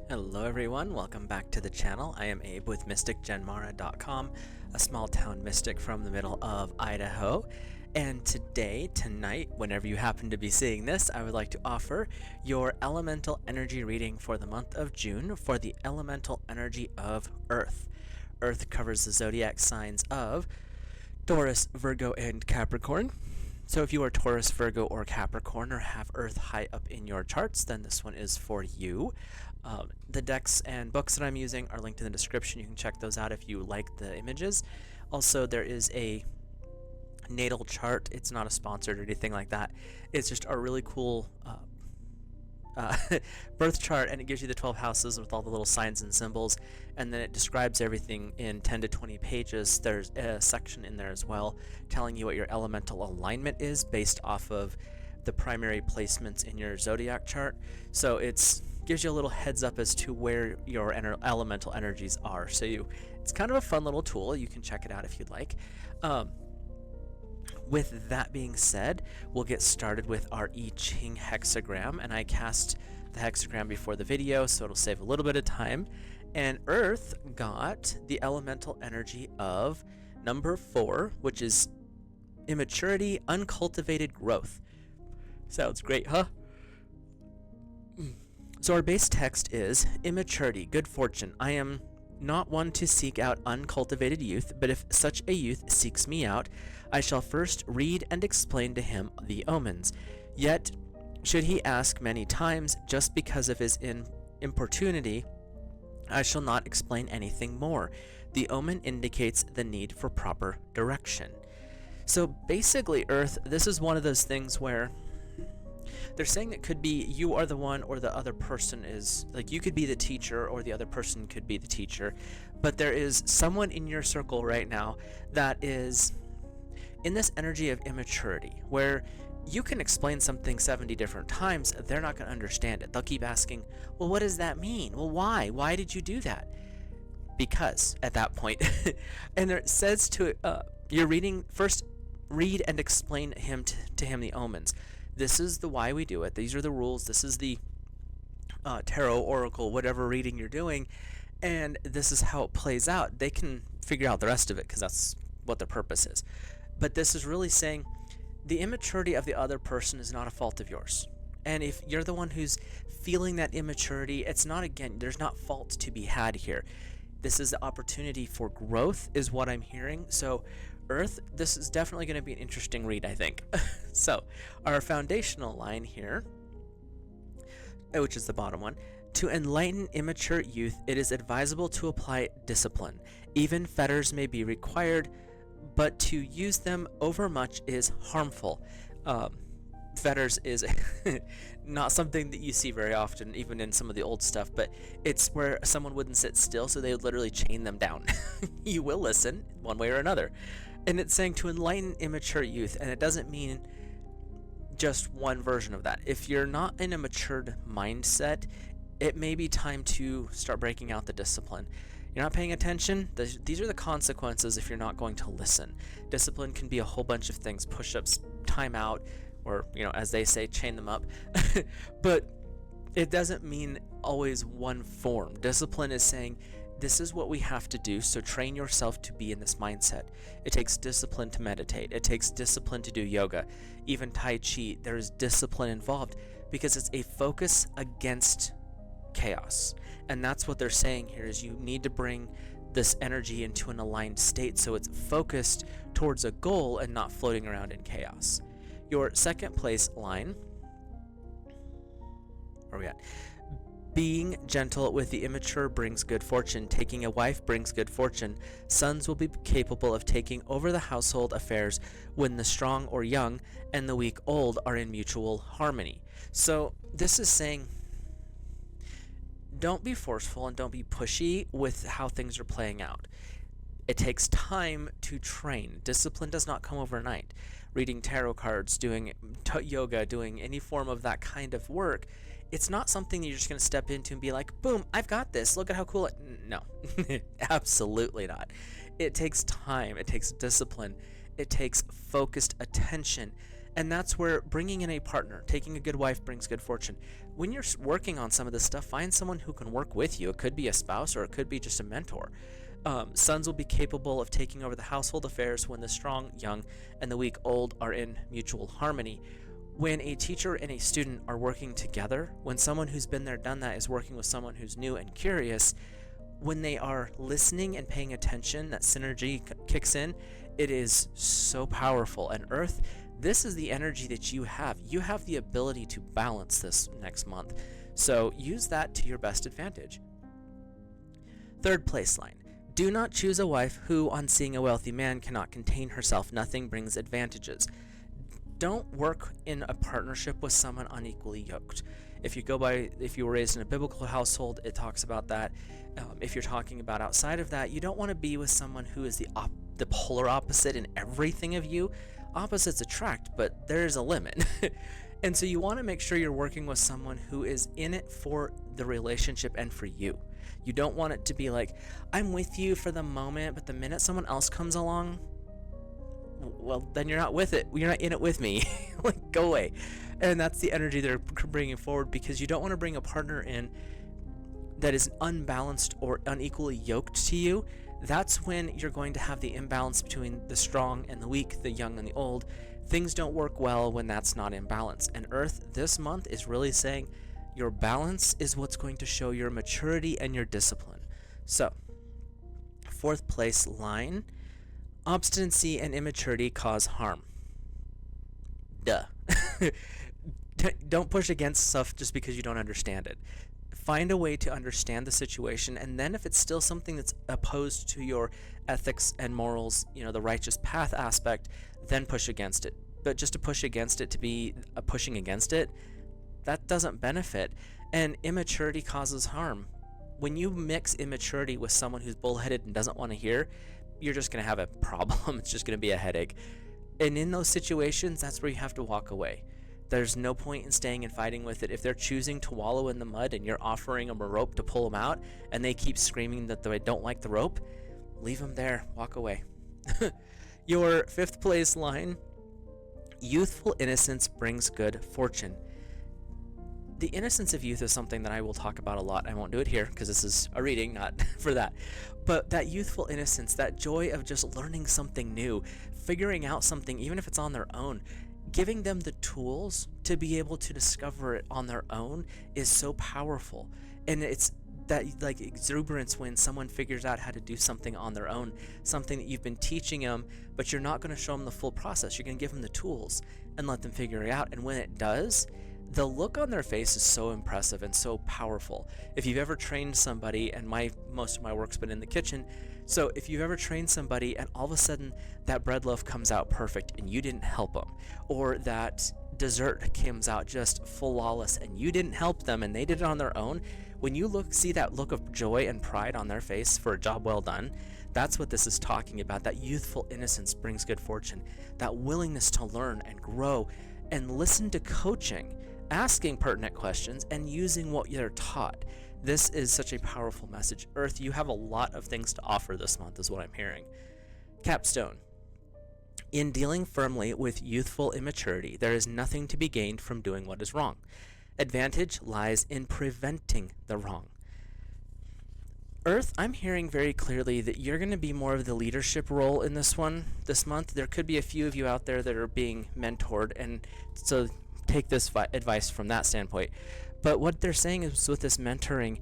Hello everyone, welcome back to the channel. I am Abe with MysticGenmara.com, a small town mystic from the middle of Idaho. And tonight, whenever you happen to be seeing this, I would like to offer your elemental energy reading for the month of June for the elemental energy of Earth. Earth covers the zodiac signs of Taurus, Virgo, and Capricorn. So if you are Taurus, Virgo, or Capricorn, or have Earth high up in your charts, then this one is for you. The decks and books that I'm using are linked in the description. You can check those out if you like the images. Also, there is a natal chart. It's not a sponsored or anything like that. It's just a really cool birth chart, and it gives you the 12 houses with all the little signs and symbols, and then it describes everything in 10 to 20 pages. There's a section in there as well telling you what your elemental alignment is based off of the primary placements in your zodiac chart. So it's gives you a little heads up as to where your elemental energies are. So it's kind of a fun little tool. You can check it out if you'd like. With that being said, we'll get started with our I-ching hexagram, and I cast the hexagram before the video, so it'll save a little bit of time. And Earth got the elemental energy of number 4, which is immaturity, uncultivated growth. Sounds great, huh? So our base text is immaturity, good fortune. I am not one to seek out uncultivated youth, but if such a youth seeks me out, I shall first read and explain to him the omens. Yet, should he ask many times, just because of his importunity, I shall not explain anything more. The omen indicates the need for proper direction. So basically, Earth, this is one of those things where they're saying it could be you are the one or the other person is, like, you could be the teacher or the other person could be the teacher, but there is someone in your circle right now that is in this energy of immaturity where you can explain something 70 different times, they're not going to understand it. They'll keep asking, well, what does that mean? Well, why? Why did you do that? Because at that point, and it says to you're reading, first read and explain to him the omens. This is the why we do it. These are the rules. This is the tarot, oracle, whatever reading you're doing, and this is how it plays out. They can figure out the rest of it because that's what the purpose is. But this is really saying the immaturity of the other person is not a fault of yours. And if you're the one who's feeling that immaturity, it's not, again, there's not fault to be had here. This is the opportunity for growth is what I'm hearing. So Earth, this is definitely going to be an interesting read, I think. So our foundational line here, which is the bottom one, to enlighten immature youth, it is advisable to apply discipline. Even fetters may be required, but to use them overmuch is harmful. Fetters is not something that you see very often, even in some of the old stuff, but it's where someone wouldn't sit still, so they would literally chain them down. You will listen one way or another. And it's saying to enlighten immature youth, and it doesn't mean just one version of that. If you're not in a matured mindset, it may be time to start breaking out the discipline. You're not paying attention, these are the consequences if you're not going to listen. Discipline can be a whole bunch of things, push-ups, time out, or, as they say, chain them up. But it doesn't mean always one form. Discipline is saying, this is what we have to do, so train yourself to be in this mindset. It takes discipline to meditate. It takes discipline to do yoga. Even Tai Chi, there is discipline involved because it's a focus against chaos. And that's what they're saying here is you need to bring this energy into an aligned state so it's focused towards a goal and not floating around in chaos. Your second place line, where are we at? Being gentle with the immature brings good fortune. Taking a wife brings good fortune. Sons will be capable of taking over the household affairs when the strong or young and the weak old are in mutual harmony. So this is saying don't be forceful and don't be pushy with how things are playing out. It takes time to train. Discipline does not come overnight. Reading tarot cards, doing yoga, doing any form of that kind of work, it's not something you're just going to step into and be like, boom, I've got this. Look at how cool it... No, absolutely not. It takes time. It takes discipline. It takes focused attention. And that's where bringing in a partner, taking a good wife brings good fortune. When you're working on some of this stuff, find someone who can work with you. It could be a spouse or it could be just a mentor. Sons will be capable of taking over the household affairs when the strong, young, and the weak, old are in mutual harmony. When a teacher and a student are working together, when someone who's been there, done that is working with someone who's new and curious, when they are listening and paying attention, that synergy kicks in. It is so powerful. And Earth, this is the energy that you have. You have the ability to balance this next month. So use that to your best advantage. Third place line. Do not choose a wife who, on seeing a wealthy man, cannot contain herself. Nothing brings advantages. Don't work in a partnership with someone unequally yoked. If you were raised in a biblical household, it talks about that. If you're talking about outside of that, you don't want to be with someone who is the polar opposite in everything of you. Opposites attract, but there is a limit. And so you want to make sure you're working with someone who is in it for the relationship and for you. You don't want it to be like, I'm with you for the moment, but the minute someone else comes along, well, then you're not with it. You're not in it with me. Like, go away. And that's the energy they're bringing forward, because you don't want to bring a partner in that is unbalanced or unequally yoked to you. That's when you're going to have the imbalance between the strong and the weak, the young and the old. Things don't work well when that's not in balance. And Earth this month is really saying your balance is what's going to show your maturity and your discipline. So, fourth place line, obstinacy and immaturity cause harm. Duh. Don't push against stuff just because you don't understand it. Find a way to understand the situation, and then if it's still something that's opposed to your ethics and morals, the righteous path aspect, then push against it. But just to push against it, to be pushing against it, that doesn't benefit. And immaturity causes harm. When you mix immaturity with someone who's bullheaded and doesn't want to hear, you're just going to have a problem. It's just going to be a headache. And in those situations, that's where you have to walk away. There's no point in staying and fighting with it. If they're choosing to wallow in the mud and you're offering them a rope to pull them out, and they keep screaming that they don't like the rope, leave them there. Walk away. Your fifth place line, youthful innocence brings good fortune. The innocence of youth is something that I will talk about a lot. I won't do it here because this is a reading, not for that. But that youthful innocence, that joy of just learning something new, figuring out something, even if it's on their own, giving them the tools to be able to discover it on their own is so powerful. And it's that like exuberance when someone figures out how to do something on their own, something that you've been teaching them, but you're not going to show them the full process. You're going to give them the tools and let them figure it out. And when it does, the look on their face is so impressive and so powerful. If you've ever trained somebody, and most of my work's been in the kitchen, so if you've ever trained somebody and all of a sudden that bread loaf comes out perfect and you didn't help them, or that dessert comes out just flawless and you didn't help them and they did it on their own, when you see that look of joy and pride on their face for a job well done, that's what this is talking about. That youthful innocence brings good fortune. That willingness to learn and grow and listen to coaching, asking pertinent questions, and using what you're taught. This is such a powerful message. Earth, you have a lot of things to offer this month, is what I'm hearing. Capstone. In dealing firmly with youthful immaturity, there is nothing to be gained from doing what is wrong. Advantage lies in preventing the wrong. Earth, I'm hearing very clearly that you're going to be more of the leadership role in this month. There could be a few of you out there that are being mentored, and so take this advice from that standpoint. But what they're saying is, with this mentoring,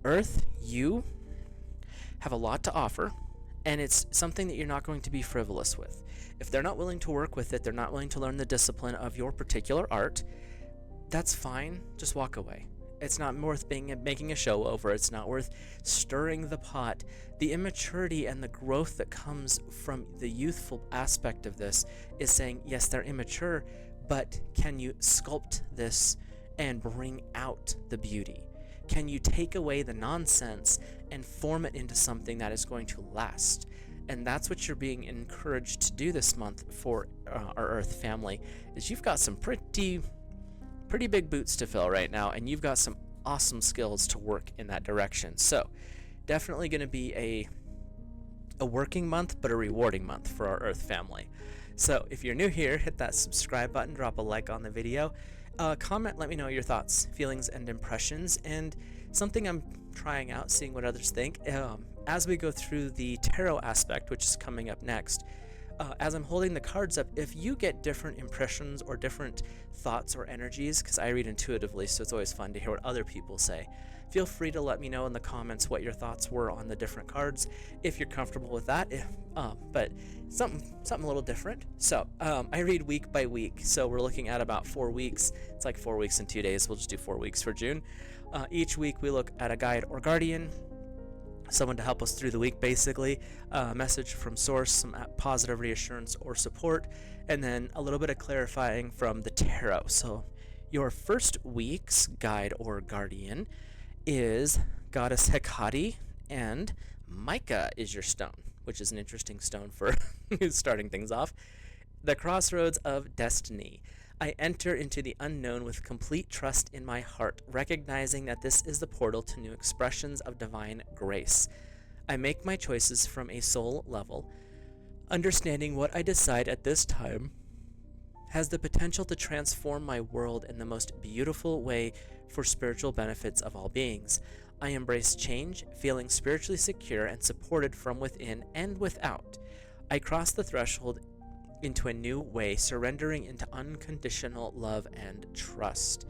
Earth, you have a lot to offer, and it's something that you're not going to be frivolous with. If they're not willing to work with it, they're not willing to learn the discipline of your particular art, that's fine. Just walk away. It's not worth making a show over. It's not worth stirring the pot. The immaturity and the growth that comes from the youthful aspect of this is saying, yes, they're immature, but can you sculpt this and bring out the beauty? Can you take away the nonsense and form it into something that is going to last? And that's what you're being encouraged to do this month for our Earth family, is you've got some pretty big boots to fill right now, and you've got some awesome skills to work in that direction. So definitely going to be a working month, but a rewarding month for our Earth family. So if you're new here, hit that subscribe button, drop a like on the video, comment, let me know your thoughts, feelings, and impressions, and something I'm trying out, seeing what others think. As we go through the tarot aspect, which is coming up next, as I'm holding the cards up, if you get different impressions or different thoughts or energies, because I read intuitively, so it's always fun to hear what other people say, feel free to let me know in the comments what your thoughts were on the different cards, if you're comfortable with that. But something a little different. So I read week by week, so we're looking at about 4 weeks. It's like 4 weeks and 2 days. We'll just do 4 weeks for June. Each week we look at a guide or guardian, someone to help us through the week, basically, a message from source, some positive reassurance or support, and then a little bit of clarifying from the tarot. So your first week's guide or guardian is Goddess Hecate, and Mica is your stone, which is an interesting stone for starting things off. The crossroads of destiny. I enter into the unknown with complete trust in my heart, recognizing that this is the portal to new expressions of divine grace. I make my choices from a soul level, understanding what I decide at this time has the potential to transform my world in the most beautiful way for spiritual benefits of all beings. I embrace change, feeling spiritually secure and supported from within and without. I cross the threshold into a new way, surrendering into unconditional love and trust.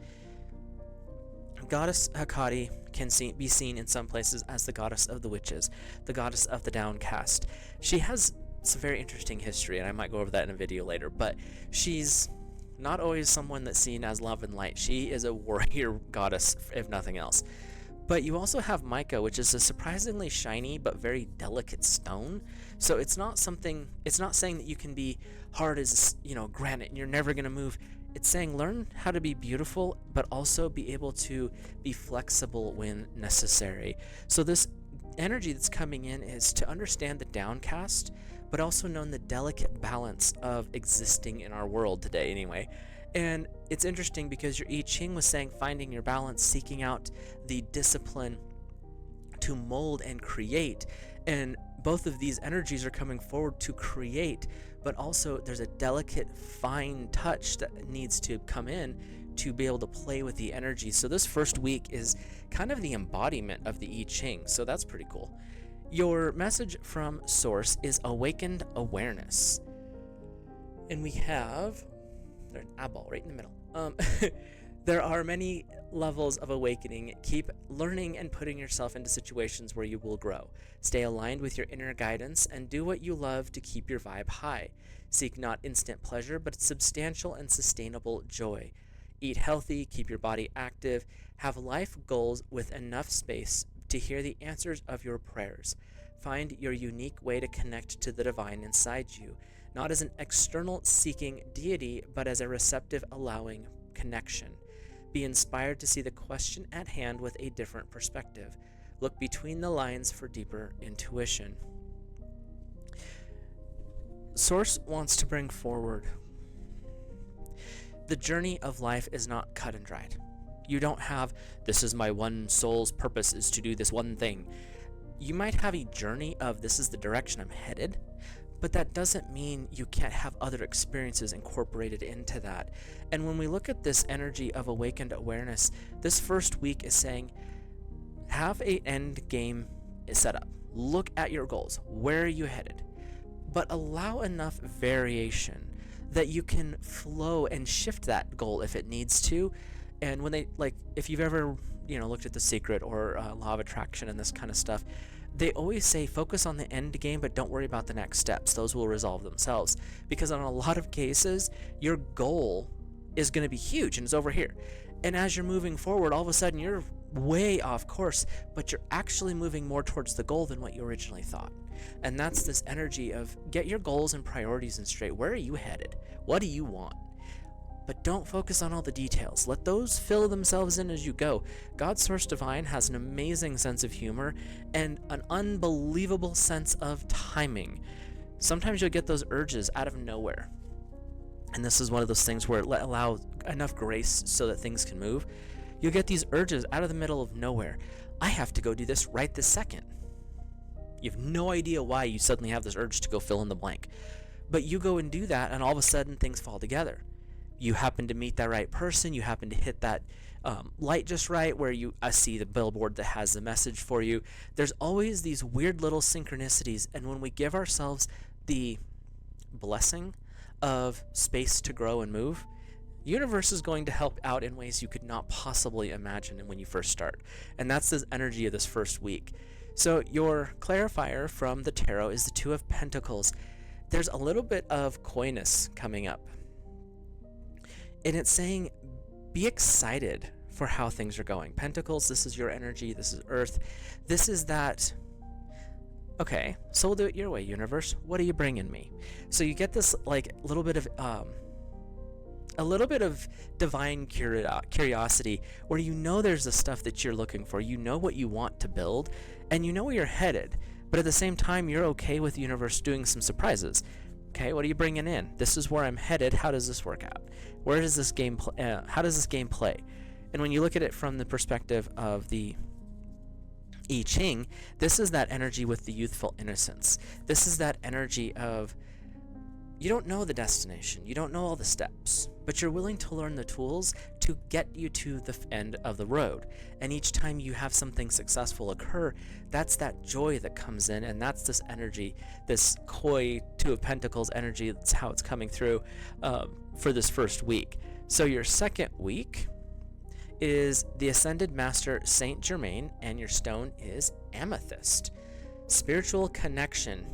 Goddess Hecate can be seen in some places as the goddess of the witches, the goddess of the downcast. She has some very interesting history, and I might go over that in a video later, but she's not always someone that's seen as love and light. She is a warrior goddess, if nothing else. But you also have Mica, which is a surprisingly shiny but very delicate stone. So it's not saying that you can be hard as, granite and you're never going to move. It's saying learn how to be beautiful, but also be able to be flexible when necessary. So this energy that's coming in is to understand the downcast, but also know the delicate balance of existing in our world today anyway. And it's interesting because your I-ching was saying finding your balance, seeking out the discipline to mold and create. And both of these energies are coming forward to create, but also there's a delicate, fine touch that needs to come in to be able to play with the energy. So this first week is kind of the embodiment of the I-ching, so that's pretty cool. Your message from source is awakened awareness. And we have there's an eyeball right in the middle. There are many levels of awakening. Keep learning and putting yourself into situations where you will grow. Stay aligned with your inner guidance and do what you love to keep your vibe high. Seek not instant pleasure, but substantial and sustainable joy. Eat healthy, keep your body active, have life goals with enough space to hear the answers of your prayers. Find your unique way to connect to the divine inside you, not as an external seeking deity, but as a receptive, allowing connection. Be inspired to see the question at hand with a different perspective. Look between the lines for deeper intuition. Source wants to bring forward the journey of life is not cut and dried. You don't have, this is my one soul's purpose is to do this one thing. You might have a journey of this is the direction I'm headed, but that doesn't mean you can't have other experiences incorporated into that. And when we look at this energy of awakened awareness, this first week is saying, have an end game set up. Look at your goals. Where are you headed? But allow enough variation that you can flow and shift that goal if it needs to. And when if you've ever, looked at The Secret or Law of Attraction and this kind of stuff, they always say focus on the end game, but don't worry about the next steps. Those will resolve themselves. Because in a lot of cases, your goal is going to be huge and it's over here. And as you're moving forward, all of a sudden you're way off course, but you're actually moving more towards the goal than what you originally thought. And that's this energy of get your goals and priorities in straight. Where are you headed? What do you want? But don't focus on all the details. Let those fill themselves in as you go. God's Source Divine has an amazing sense of humor and an unbelievable sense of timing. Sometimes you'll get those urges out of nowhere. And this is one of those things where allow enough grace so that things can move. You'll get these urges out of the middle of nowhere. I have to go do this right this second. You have no idea why you suddenly have this urge to go fill in the blank. But you go and do that, and all of a sudden things fall together. You happen to meet that right person. You happen to hit that light just right where you see the billboard that has the message for you. There's always these weird little synchronicities, and when we give ourselves the blessing of space to grow and move, the universe is going to help out in ways you could not possibly imagine when you first start. And that's the energy of this first week. So your clarifier from the tarot is the Two of Pentacles. There's a little bit of coyness coming up. And it's saying, be excited for how things are going. Pentacles, this is your energy. This is Earth. This is that, okay, so we'll do it your way, universe. What are you bringing me? So you get this like a little bit of divine curiosity where you know there's the stuff that you're looking for. You know what you want to build, and you know where you're headed. But at the same time, you're okay with the universe doing some surprises. Okay, what are you bringing in? This is where I'm headed. How does this work out? Where does this game how does this game play? And when you look at it from the perspective of the I-ching, this is that energy with the youthful innocence. This is that energy of, you don't know the destination, you don't know all the steps, but you're willing to learn the tools to get you to the end of the road. And each time you have something successful occur, that's that joy that comes in, and that's this energy, this coy Two of Pentacles energy. That's how it's coming through for this first week. So your second week is the Ascended Master Saint Germain, and your stone is amethyst. Spiritual connection.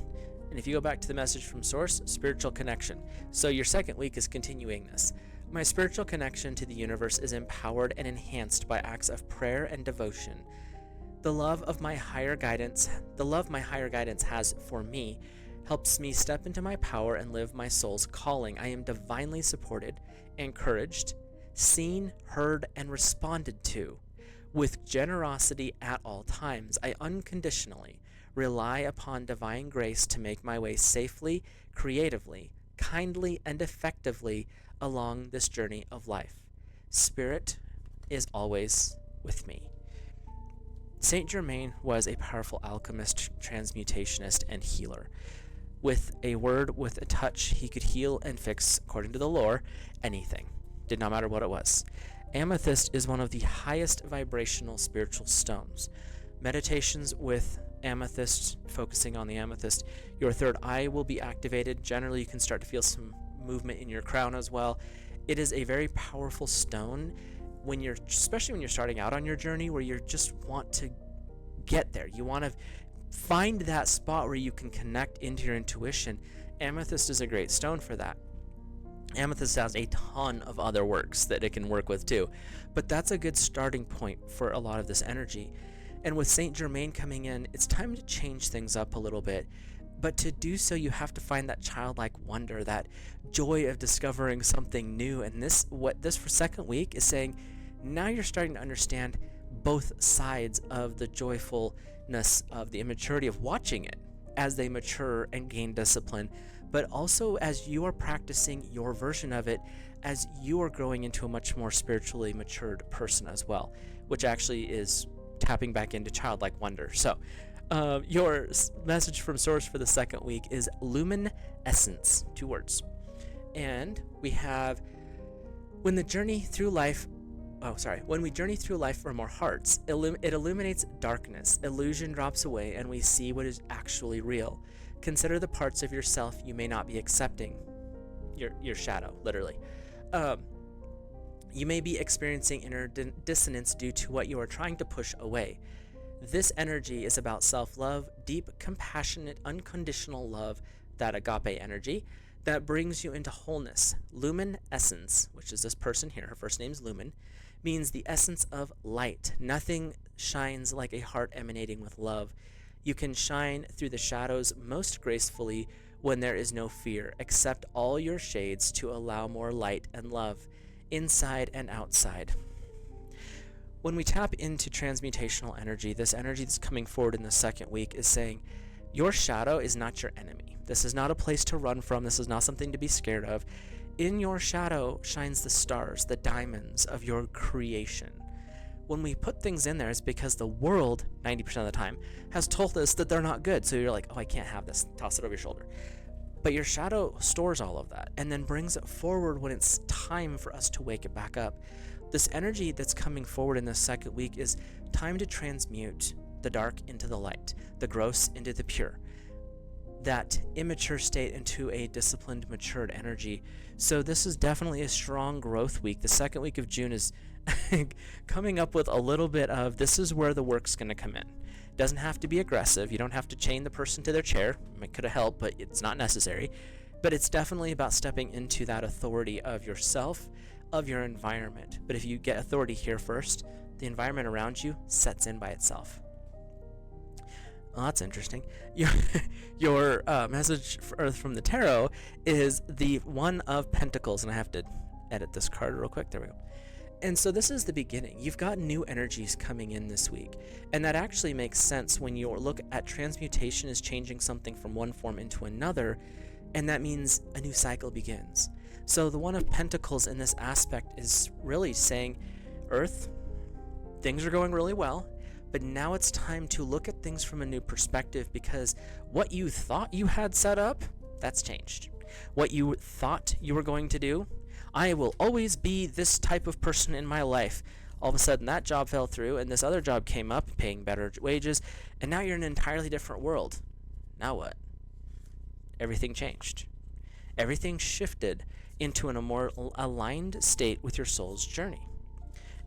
And if you go back to the message from Source, spiritual connection. So your second week is continuing this. My spiritual connection to the universe is empowered and enhanced by acts of prayer and devotion. The love my higher guidance has for me helps me step into my power and live my soul's calling. I am divinely supported, encouraged, seen, heard, and responded to. With generosity at all times, I unconditionally rely upon divine grace to make my way safely, creatively, kindly, and effectively along this journey of life. Spirit is always with me. Saint Germain was a powerful alchemist, transmutationist, and healer. With a word, with a touch, he could heal and fix, according to the lore, anything. Did not matter what it was. Amethyst is one of the highest vibrational spiritual stones. Meditations with amethyst, focusing on the amethyst, your third eye will be activated. Generally, you can start to feel some movement in your crown as well. It is a very powerful stone especially when you're starting out on your journey, where you just want to get there. You want to find that spot where you can connect into your intuition. Amethyst is a great stone for that. Amethyst has a ton of other works that it can work with too, but that's a good starting point for a lot of this energy. And with Saint Germain coming in, it's time to change things up a little bit. But to do so, you have to find that childlike wonder, that joy of discovering something new. And this for second week is saying, now you're starting to understand both sides of the joyfulness of the immaturity of watching it as they mature and gain discipline, but also as you are practicing your version of it, as you are growing into a much more spiritually matured person as well, which actually is tapping back into childlike wonder. So your message from Source for the second week is luminescence, 2 words. And we have, when we journey through life from our hearts, it illuminates darkness, illusion drops away, and we see what is actually real. Consider the parts of yourself you may not be accepting, your shadow, literally. You may be experiencing inner dissonance due to what you are trying to push away. This energy is about self-love, deep, compassionate, unconditional love, that agape energy, that brings you into wholeness. Luminescence, which is this person here, her first name's Lumen, means the essence of light. Nothing shines like a heart emanating with love. You can shine through the shadows most gracefully when there is no fear. Accept all your shades to allow more light and love, inside and outside. When we tap into transmutational energy, this energy that's coming forward in the second week is saying, your shadow is not your enemy. This is not a place to run from. This is not something to be scared of. In your shadow shines the stars, the diamonds of your creation. When we put things in there, it's because the world, 90% of the time, has told us that they're not good. So you're like, oh, I can't have this. Toss it over your shoulder. But your shadow stores all of that and then brings it forward when it's time for us to wake it back up. This energy that's coming forward in this second week is time to transmute the dark into the light, the gross into the pure, that immature state into a disciplined, matured energy. So this is definitely a strong growth week. The second week of June is coming up with a little bit of, this is where the work's going to come in. It doesn't have to be aggressive. You don't have to chain the person to their chair. It could have helped, but it's not necessary. But it's definitely about stepping into that authority of yourself, of your environment. But if you get authority here first, the environment around you sets in by itself. Well, that's interesting. Your message from the tarot is the One of Pentacles, and I have to edit this card real quick. There we go. And so this is the beginning. You've got new energies coming in this week, and that actually makes sense when you look at transmutation as changing something from one form into another, and that means a new cycle begins. So the One of Pentacles in this aspect is really saying, Earth, things are going really well, but now it's time to look at things from a new perspective, because what you thought you had set up, that's changed. What you thought you were going to do, I will always be this type of person in my life. All of a sudden that job fell through and this other job came up paying better wages, and now you're in an entirely different world. Now what? Everything changed. Everything shifted into a more aligned state with your soul's journey.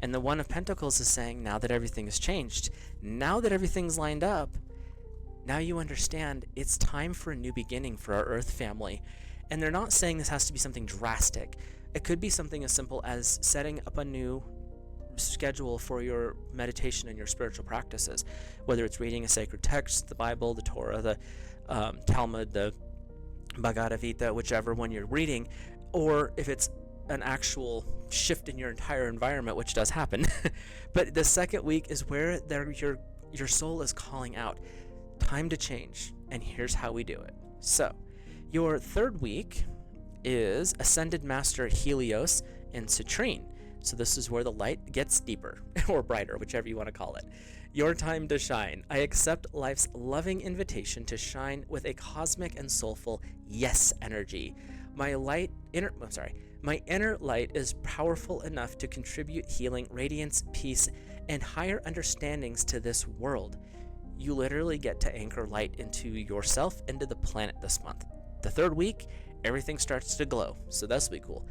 And the One of Pentacles is saying, now that everything has changed, now that everything's lined up, now you understand it's time for a new beginning for our Earth family. And they're not saying this has to be something drastic. It could be something as simple as setting up a new schedule for your meditation and your spiritual practices, whether it's reading a sacred text, the Bible, the Torah, the Talmud, the Bhagavad Gita, whichever one you're reading, or if it's an actual shift in your entire environment, which does happen. But the second week is where your soul is calling out, time to change, and here's how we do it. So your third week is Ascended Master Helios and Citrine. So this is where the light gets deeper or brighter, whichever you want to call it. Your time to shine. I accept life's loving invitation to shine with a cosmic and soulful yes energy. My inner light is powerful enough to contribute healing, radiance, peace, and higher understandings to this world. You literally get to anchor light into yourself, into the planet this month. The third week, everything starts to glow, so that's really cool.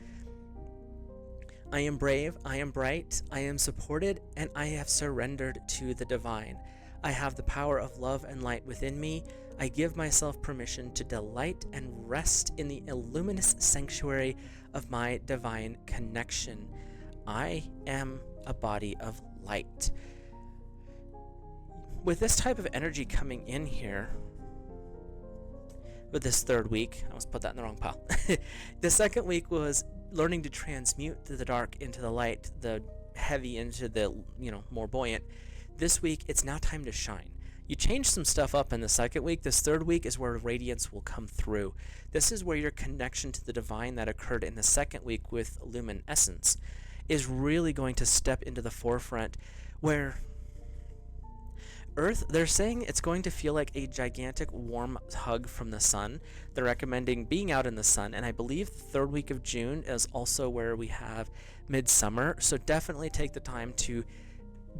I am brave, I am bright, I am supported, and I have surrendered to the divine. I have the power of love and light within me. I give myself permission to delight and rest in the luminous sanctuary of my divine connection. I am a body of light. With this type of energy coming in here, with this third week, I almost put that in the wrong pile. The second week was learning to transmute the dark into the light, the heavy into the, more buoyant. This week, it's now time to shine. You change some stuff up in the second week. This third week is where radiance will come through. This is where your connection to the divine that occurred in the second week with luminescence is really going to step into the forefront, where Earth, they're saying it's going to feel like a gigantic warm hug from the sun. They're recommending being out in the sun, and I believe the third week of June is also where we have midsummer, so definitely take the time to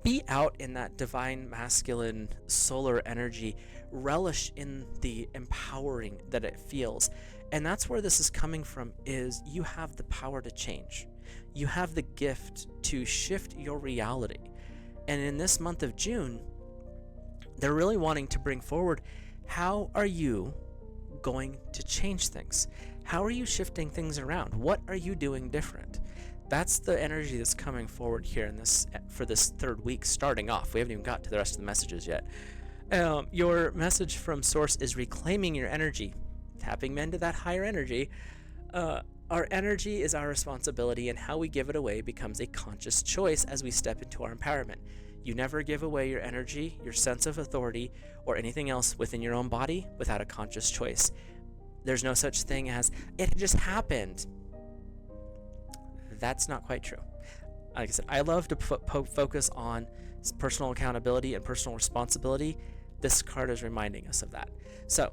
be out in that divine masculine solar energy, relish in the empowering that it feels. And that's where this is coming from, is you have the power to change. You have the gift to shift your reality. And in this month of June, they're really wanting to bring forward, how are you going to change things? How are you shifting things around? What are you doing different? That's the energy that's coming forward here for this third week starting off. We haven't even got to the rest of the messages yet. Your message from Source is reclaiming your energy, tapping into that higher energy. Our energy is our responsibility, and how we give it away becomes a conscious choice as we step into our empowerment. You never give away your energy, your sense of authority, or anything else within your own body without a conscious choice. There's no such thing as, it just happened. That's not quite true. Like I said, I love to focus on personal accountability and personal responsibility. This card is reminding us of that. So,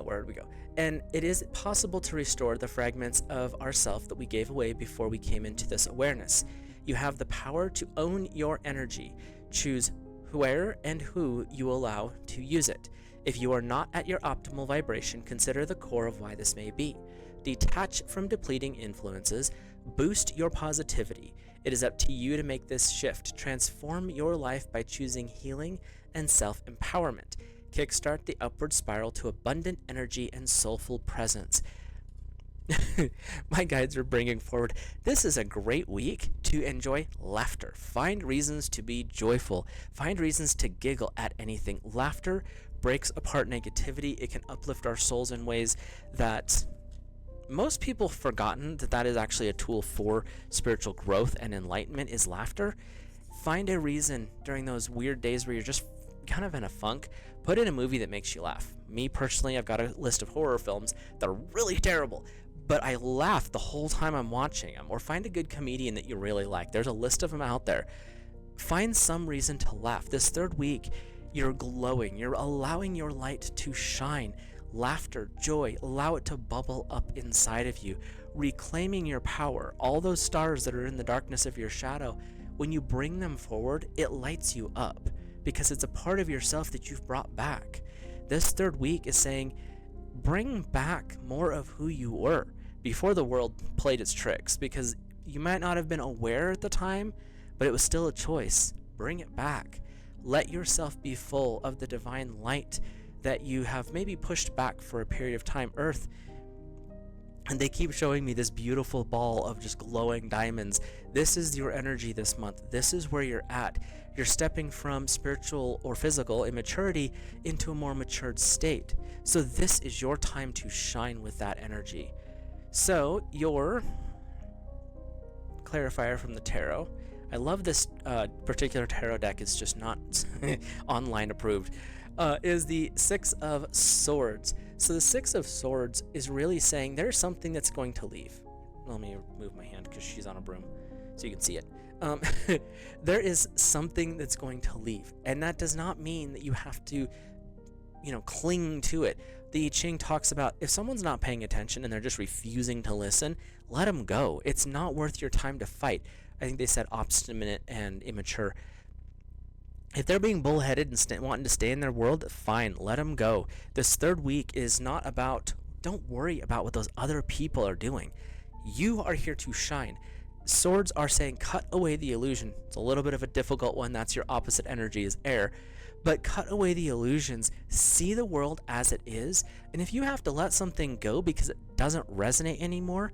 Where did we go? And it is possible to restore the fragments of ourself that we gave away before we came into this awareness. You have the power to own your energy. Choose where and who you allow to use it. If you are not at your optimal vibration, consider the core of why this may be. Detach from depleting influences. Boost your positivity. It is up to you to make this shift. Transform your life by choosing healing and self-empowerment. Kickstart the upward spiral to abundant energy and soulful presence. My guides are bringing forward, this is a great week to enjoy laughter. Find reasons to be joyful. Find reasons to giggle at anything. Laughter breaks apart negativity. It can uplift our souls in ways that most people have forgotten that is actually a tool for spiritual growth and enlightenment, is laughter. Find a reason during those weird days where you're just kind of in a funk. Put in a movie that makes you laugh. Me personally, I've got a list of horror films that are really terrible, but I laugh the whole time I'm watching them. Or find a good comedian that you really like. There's a list of them out there. Find some reason to laugh. This third week, you're glowing. You're allowing your light to shine. Laughter, joy, allow it to bubble up inside of you. Reclaiming your power. All those stars that are in the darkness of your shadow, when you bring them forward, it lights you up because it's a part of yourself that you've brought back. This third week is saying, bring back more of who you were before the world played its tricks, because you might not have been aware at the time, but it was still a choice. Bring it back. Let yourself be full of the divine light that you have maybe pushed back for a period of time. Earth, and they keep showing me this beautiful ball of just glowing diamonds. This is your energy this month. This is where you're at. You're stepping from spiritual or physical immaturity into a more matured state. So this is your time to shine with that energy. So your clarifier from the tarot. I love this particular tarot deck. It's just not online approved. Is the Six of Swords. So the Six of Swords is really saying there's something that's going to leave. Let me move my hand because she's on a broom so you can see it. There is something that's going to leave, and that does not mean that you have to, cling to it. The I-ching talks about if someone's not paying attention and they're just refusing to listen, let them go. It's not worth your time to fight. I think they said obstinate and immature. If they're being bullheaded and wanting to stay in their world, fine, let them go. This third week is not about, don't worry about what those other people are doing. You are here to shine. Swords are saying cut away the illusion. It's a little bit of a difficult one. That's your opposite energy is air. But cut away the illusions. See the world as it is. And if you have to let something go because it doesn't resonate anymore,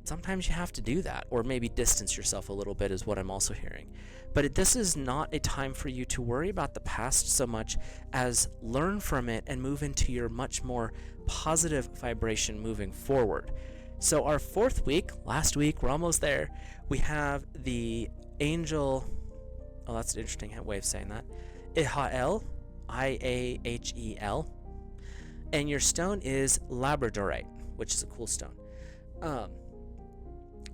sometimes you have to do that, or maybe distance yourself a little bit is what I'm also hearing. But this is not a time for you to worry about the past so much as learn from it and move into your much more positive vibration moving forward. So our fourth week, last week, we're almost there. We have the angel, oh, that's an interesting way of saying that, Ihahel, I-A-H-E-L, and your stone is labradorite, which is a cool stone.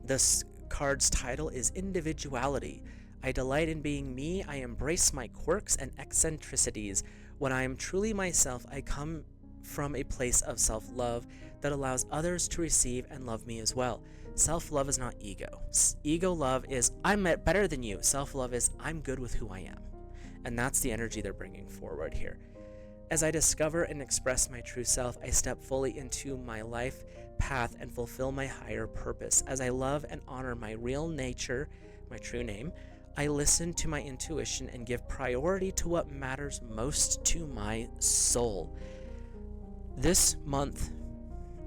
This card's title is Individuality. I delight in being me. I embrace my quirks and eccentricities. When I am truly myself, I come from a place of self-love that allows others to receive and love me as well. Self-love is not ego. Ego love is, I'm better than you. Self-love is, I'm good with who I am. And that's the energy they're bringing forward here. As I discover and express my true self, I step fully into my life path and fulfill my higher purpose. As I love and honor my real nature, my true name, I listen to my intuition and give priority to what matters most to my soul. This month,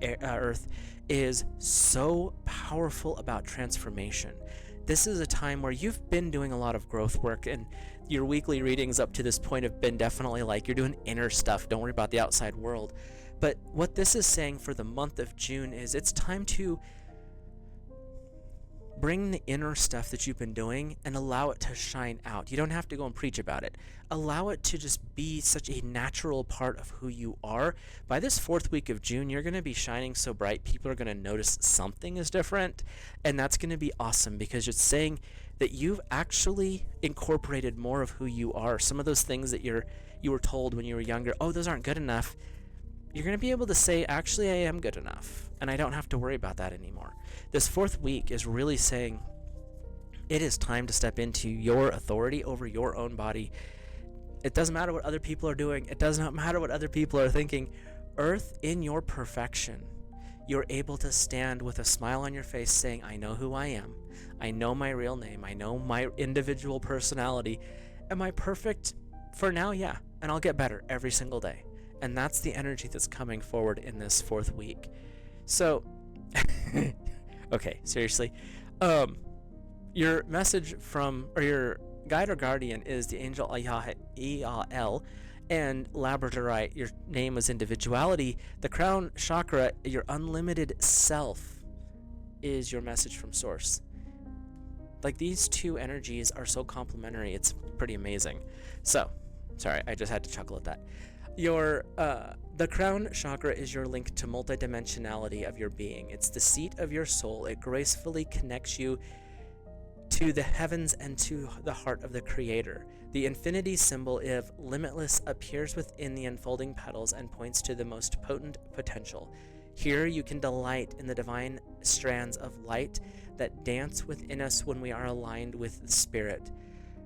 Earth, is so powerful about transformation. This is a time where you've been doing a lot of growth work, and your weekly readings up to this point have been definitely like you're doing inner stuff. Don't worry about the outside world. But what this is saying for the month of June is it's time to bring the inner stuff that you've been doing and allow it to shine out. You don't have to go and preach about it. Allow it to just be such a natural part of who you are. By this fourth week of June, you're going to be shining so bright, people are going to notice something is different, and that's going to be awesome because it's saying that you've actually incorporated more of who you are. Some of those things that you were told when you were younger, oh, those aren't good enough. you're going to be able to say, actually, I am good enough, and I don't have to worry about that anymore. This fourth week is really saying it is time to step into your authority over your own body. It doesn't matter what other people are doing. It does not matter what other people are thinking. Earth, in your perfection, you're able to stand with a smile on your face saying, I know who I am. I know my real name. I know my individual personality. Am I perfect? For now, yeah. And I'll get better every single day. And that's the energy that's coming forward in this fourth week. So, okay, seriously. Your message from, or your guide or guardian is the angel Ial, and Labradorite, your name is individuality. The crown chakra, your unlimited self, is your message from source. Like, these two energies are so complementary, it's pretty amazing. So, sorry, I just had to chuckle at that. The crown chakra is your link to multidimensionality of your being. It's the seat of your soul. It gracefully connects you to the heavens and to the heart of the Creator. The infinity symbol of limitless appears within the unfolding petals and points to the most potent potential. Here you can delight in the divine strands of light that dance within us when we are aligned with the Spirit,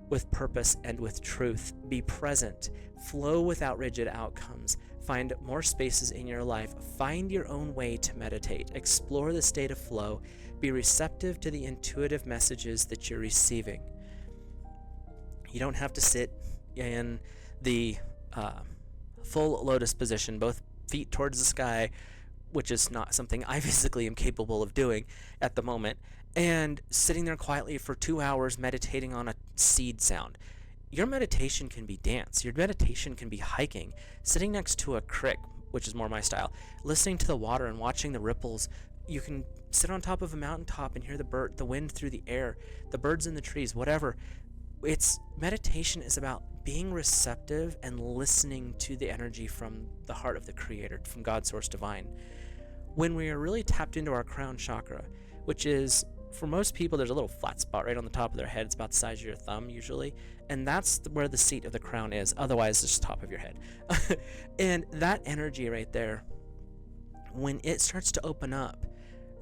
with purpose and with truth. Be present, flow without rigid outcomes, find more spaces in your life, find your own way to meditate, explore the state of flow, be receptive to the intuitive messages that you're receiving. You don't have to sit in the full lotus position, both feet towards the sky, which is not something I physically am capable of doing at the moment, and sitting there quietly for 2 hours meditating on a seed sound. Your meditation can be dance. Your meditation can be hiking, sitting next to a creek, which is more my style, listening to the water and watching the ripples. You can sit on top of a mountaintop and hear the wind through the air, the birds in the trees, whatever. Meditation is about being receptive and listening to the energy from the heart of the Creator, from God Source Divine. When we are really tapped into our crown chakra, which is, for most people, there's a little flat spot right on the top of their head. It's about the size of your thumb usually, and that's where the seat of the crown is. Otherwise, it's just the top of your head. And that energy right there, when it starts to open up,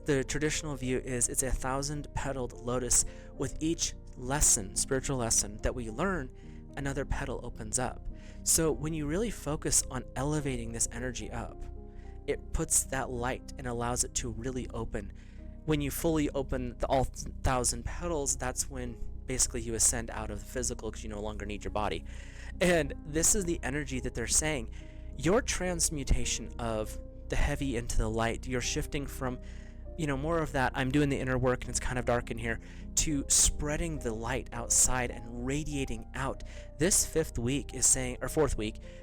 the traditional view is it's a 1,000-petaled lotus. With each lesson, spiritual lesson that we learn, another petal opens up. So when you really focus on elevating this energy up, it puts that light and allows it to really open. When you fully open all 1,000 petals, that's when basically you ascend out of the physical, because you no longer need your body. And this is the energy that they're saying. Your transmutation of the heavy into the light, you're shifting from more of that, I'm doing the inner work and it's kind of dark in here, to spreading the light outside and radiating out. This fourth week,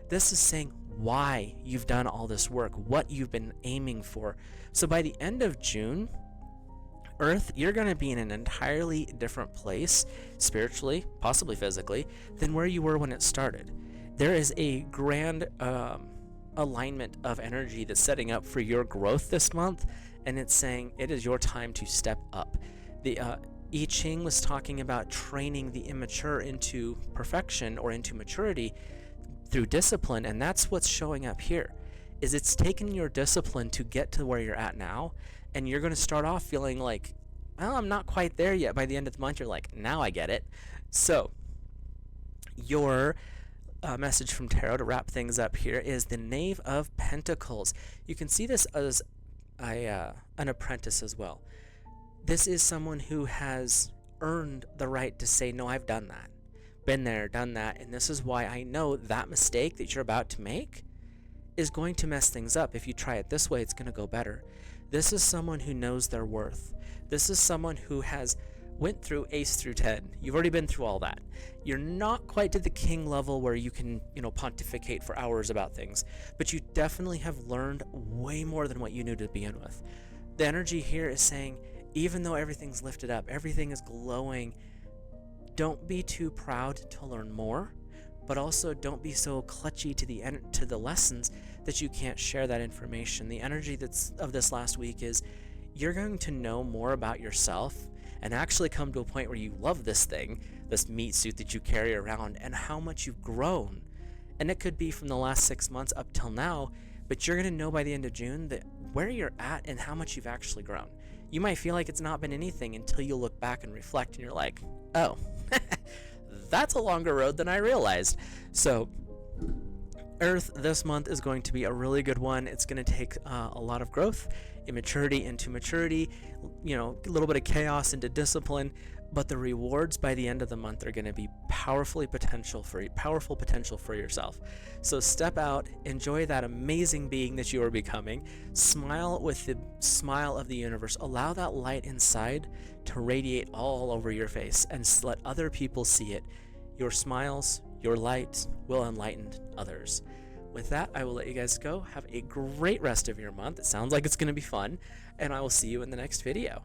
this is saying why you've done all this work, what you've been aiming for. So by the end of June, Earth, you're going to be in an entirely different place, spiritually, possibly physically, than where you were when it started. There is a grand alignment of energy that's setting up for your growth this month, and it's saying it is your time to step up. The I-ching was talking about training the immature into perfection or into maturity through discipline, and that's what's showing up here. Is it's taken your discipline to get to where you're at now, and you're going to start off feeling like, well, I'm not quite there yet. By the end of the month, you're like, now I get it. So your message from Tarot to wrap things up here is the Knave of Pentacles. You can see this as an apprentice as well. This is someone who has earned the right to say, no, I've done that, been there, done that, and this is why I know that mistake that you're about to make is going to mess things up. If you try it this way, it's going to go better. This is someone who knows their worth. This is someone who has went through Ace through 10. You've already been through all that. You're not quite to the king level where you can, pontificate for hours about things, but you definitely have learned way more than what you knew to begin with. The energy here is saying, even though everything's lifted up, everything is glowing, don't be too proud to learn more, but also don't be so clutchy to the lessons that you can't share that information. The energy of this last week is you're going to know more about yourself and actually come to a point where you love this thing, this meat suit that you carry around, and how much you've grown. And it could be from the last 6 months up till now, but you're going to know by the end of June that where you're at and how much you've actually grown. You might feel like it's not been anything until you look back and reflect and you're like, oh, that's a longer road than I realized. So Earth this month is going to be a really good one. It's going to take a lot of growth, immaturity into maturity, a little bit of chaos into discipline, but the rewards by the end of the month are going to be powerful potential for yourself. So step out, enjoy that amazing being that you are becoming, smile with the smile of the universe, allow that light inside to radiate all over your face and let other people see it. Your smiles, your light will enlighten others. With that, I will let you guys go. Have a great rest of your month. It sounds like it's going to be fun, and I will see you in the next video.